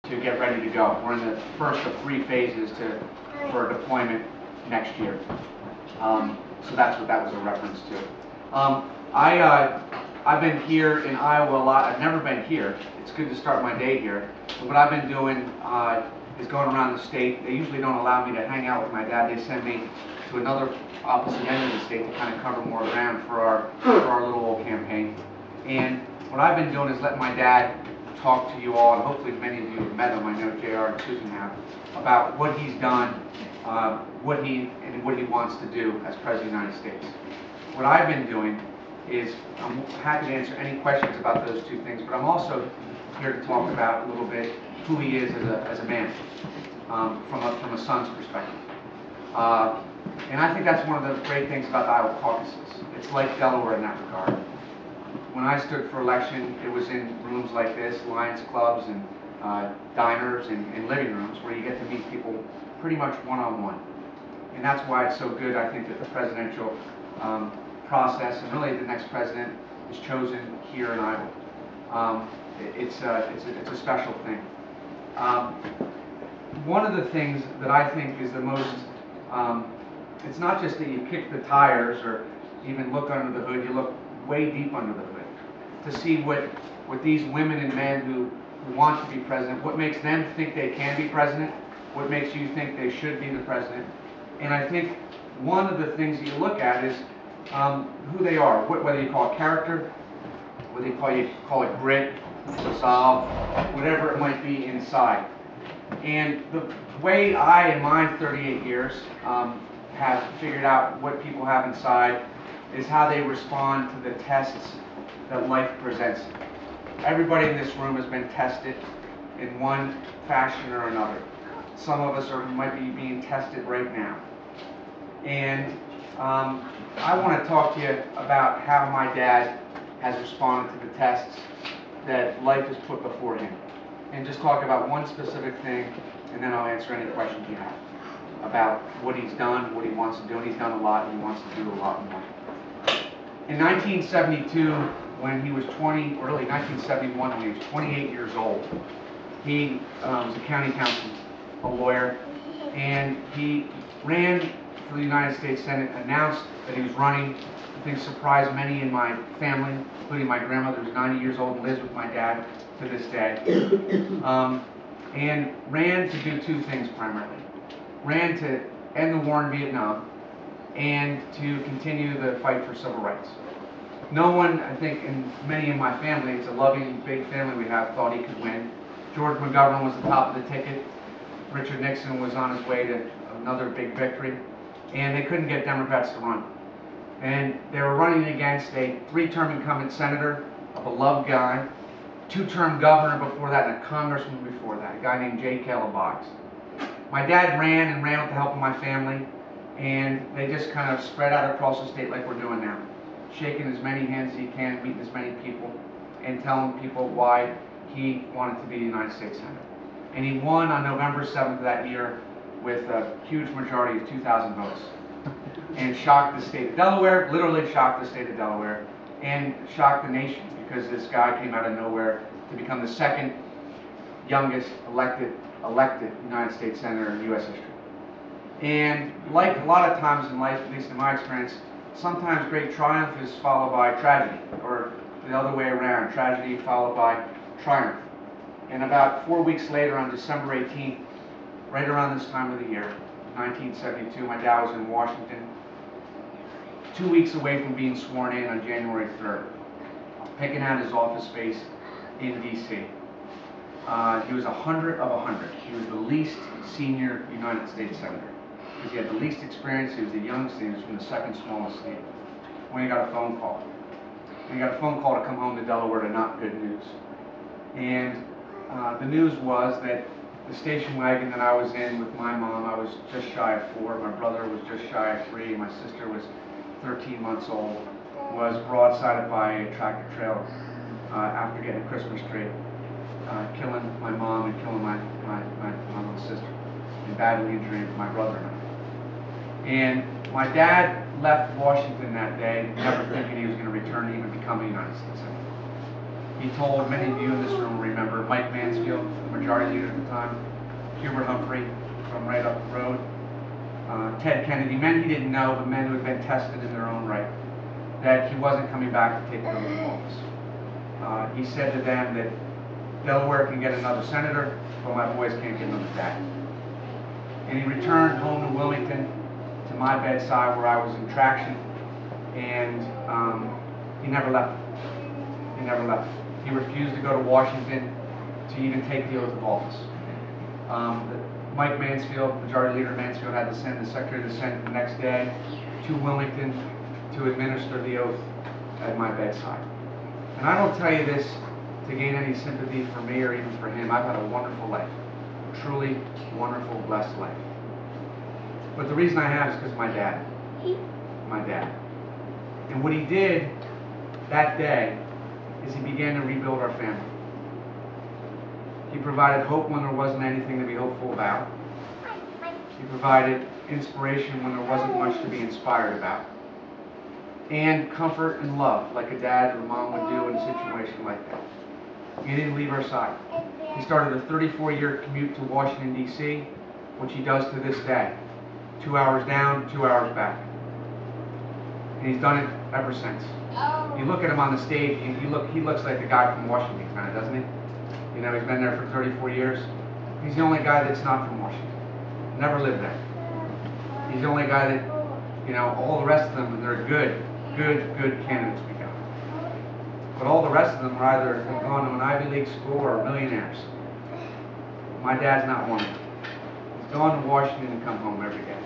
to get ready to go. We're in the first of 3 phases for deployment next year. So that's what that was a reference to. I've been here in Iowa a lot. I've never been here. It's good to start my day here. But what I've been doing is going around the state. They usually don't allow me to hang out with my dad. They send me to another opposite end of the state to kind of cover more ground for our little old campaign. And what I've been doing is letting my dad talk to you all, and hopefully many of you have met him. I know JR and Susan have, about what he's done, what he wants to do as President of the United States. What I've been doing is, I'm happy to answer any questions about those two things, but I'm also here to talk about a little bit who he is as a man, from a son's perspective. And I think that's one of the great things about the Iowa caucuses. It's like Delaware in that regard. When I stood for election, it was in rooms like this, Lions clubs and diners and living rooms, where you get to meet people pretty much one-on-one. And that's why it's so good, I think, that the presidential process, and really the next president, is chosen here in Iowa. It's a special thing. One of the things that I think is the most, it's not just that you kick the tires or even look under the hood, you look way deep under the hood to see what these women and men who want to be president, what makes them think they can be president, what makes you think they should be the president. And I think one of the things that you look at is who they are, whether you call it character, whether you call it grit, resolve, whatever it might be inside. And the way I, in my 38 years, have figured out what people have inside is how they respond to the tests that life presents. Everybody in this room has been tested in one fashion or another. Some of us might be being tested right now. And I want to talk to you about how my dad has responded to the tests that life has put before him. And just talk about one specific thing, and then I'll answer any questions you have about what he's done, what he wants to do, and he's done a lot, and he wants to do a lot more. In 1972, when he was 20, or really 1971, when he was 28 years old, he was a county councilman, a lawyer, and he ran for the United States Senate, announced that he was running. I think surprised many in my family, including my grandmother, who's 90 years old and lives with my dad to this day, and ran to do two things primarily. Ran to end the war in Vietnam and to continue the fight for civil rights. No one, I think, and many in my family, it's a loving, big family we have, thought he could win. George McGovern was the top of the ticket. Richard Nixon was on his way to another big victory. And they couldn't get Democrats to run. And they were running against a 3-term incumbent senator, a beloved guy, 2-term governor before that, and a congressman before that, a guy named J. Caleb Boggs. My dad ran and ran with the help of my family, and they just kind of spread out across the state like we're doing now, shaking as many hands as he can, meeting as many people, and telling people why he wanted to be the United States Senator. And he won on November 7th of that year with a huge majority of 2,000 votes, and shocked the state of Delaware, literally shocked the state of Delaware, and shocked the nation, because this guy came out of nowhere to become the second youngest elected United States Senator in U.S. history. And like a lot of times in life, at least in my experience, sometimes great triumph is followed by tragedy, or the other way around, tragedy followed by triumph. And about 4 weeks later, on December 18th, right around this time of the year, 1972, my dad was in Washington, 2 weeks away from being sworn in on January 3rd, picking out his office space in D.C. He was 100 of 100. He was the least senior United States Senator, because he had the least experience. He was the youngest. He was from the second smallest state. When he got a phone call. And he got a phone call to come home to Delaware to not good news. And the news was that the station wagon that I was in with my mom, I was just shy of 4, my brother was just shy of 3, my sister was 13 months old, was broadsided by a tractor trailer after getting a Christmas tree, killing my mom and killing my little sister, and badly injuring my brother and I. And my dad left Washington that day, never thinking he was going to return to even become a United States Senator. He told, many of you in this room remember, Mike Mansfield, the majority leader at the time, Hubert Humphrey from right up the road, Ted Kennedy, men he didn't know, but men who had been tested in their own right, that he wasn't coming back to take the oath of office. He said to them that Delaware can get another senator, but my boys can't get another dad. And he returned home to Wilmington, to my bedside where I was in traction, and he never left. He never left. He refused to go to Washington to even take the oath of office. Mike Mansfield, Majority Leader Mansfield, had to send the Secretary of the Senate the next day to Wilmington to administer the oath at my bedside. And I don't tell you this to gain any sympathy for me or even for him. I've had a wonderful life, a truly wonderful, blessed life. But the reason I have is because of my dad. My dad. And what he did that day is he began to rebuild our family. He provided hope when there wasn't anything to be hopeful about. He provided inspiration when there wasn't much to be inspired about. And comfort and love, like a dad or mom would do in a situation like that. He didn't leave our side. He started a 34-year commute to Washington, D.C., which he does to this day. 2 hours down, 2 hours back. And he's done it ever since. You look at him on the stage, and he looks like the guy from Washington, kind of, doesn't he? You know, he's been there for 34 years. He's the only guy that's not from Washington. Never lived there. He's the only guy that, you know, all the rest of them, they're good candidates we got. But all the rest of them are either have gone to an Ivy League school or are millionaires. My dad's not one of them. He's gone to Washington and come home every day.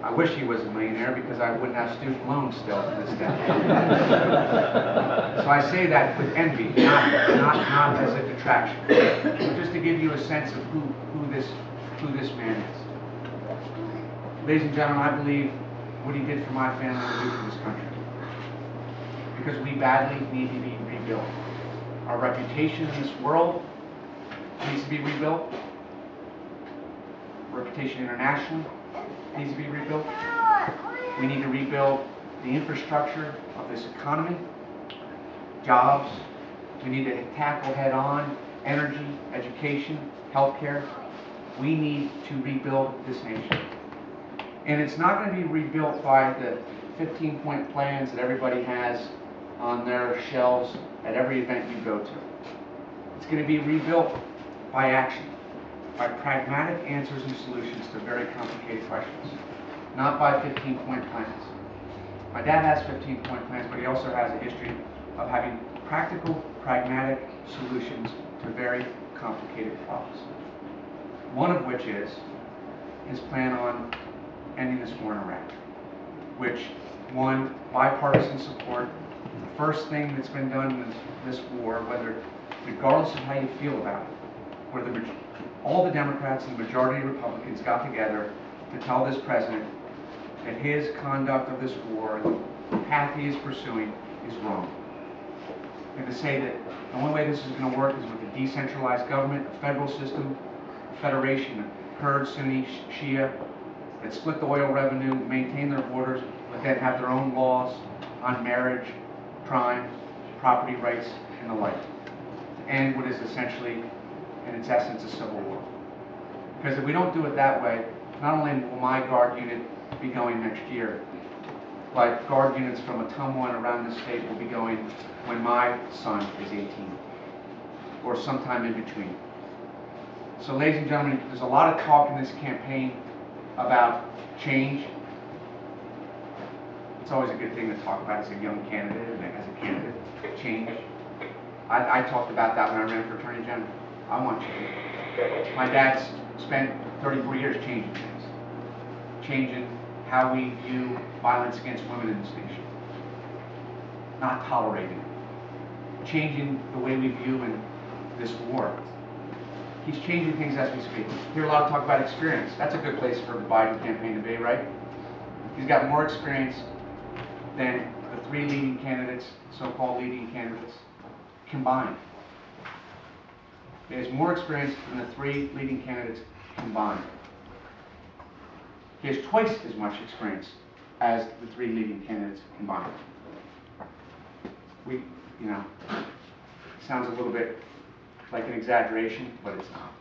I wish he was a millionaire because I wouldn't have student loans still to this day. So I say that with envy, not as a detraction, but just to give you a sense of who this man is. Ladies and gentlemen, I believe what he did for my family will do for this country. Because we badly need to be rebuilt. Our reputation in this world needs to be rebuilt. Reputation internationally needs to be rebuilt. We need to rebuild the infrastructure of this economy, jobs. We need to tackle head-on energy, education, healthcare. We need to rebuild this nation. And it's not going to be rebuilt by the 15-point plans that everybody has on their shelves at every event you go to. It's going to be rebuilt by action, by pragmatic answers and solutions to very complicated questions, not by 15-point plans. My dad has 15-point plans, but he also has a history of having practical, pragmatic solutions to very complicated problems. One of which is his plan on ending this war in Iraq, which won bipartisan support. The first thing that's been done in this war, whether, regardless of how you feel about it, where all the Democrats and the majority of Republicans got together to tell this president that his conduct of this war, the path he is pursuing, is wrong. And to say that the only way this is going to work is with a decentralized government, a federal system, a federation of Kurd, Sunni, Shia, that split the oil revenue, maintain their borders, but then have their own laws on marriage, crime, property rights, and the like. To end what is essentially, in its essence, a civil war. Because if we don't do it that way, not only will my Guard unit be going next year, but Guard units from Ottumwa and around the state will be going when my son is 18, or sometime in between. So, ladies and gentlemen, there's a lot of talk in this campaign about change. It's always a good thing to talk about as a young candidate and as a candidate. Change. I talked about that when I ran for Attorney General. I want change. My dad's spent 34 years changing things. Changing how we view violence against women in this nation. Not tolerating it. Changing the way we view in this war. He's changing things as we speak. You hear a lot of talk about experience. That's a good place for the Biden campaign to be, right? He's got more experience than the three leading candidates, so-called leading candidates, combined. He has more experience than the three leading candidates combined. He has twice as much experience as the three leading candidates combined. you know, sounds a little bit like an exaggeration, but it's not.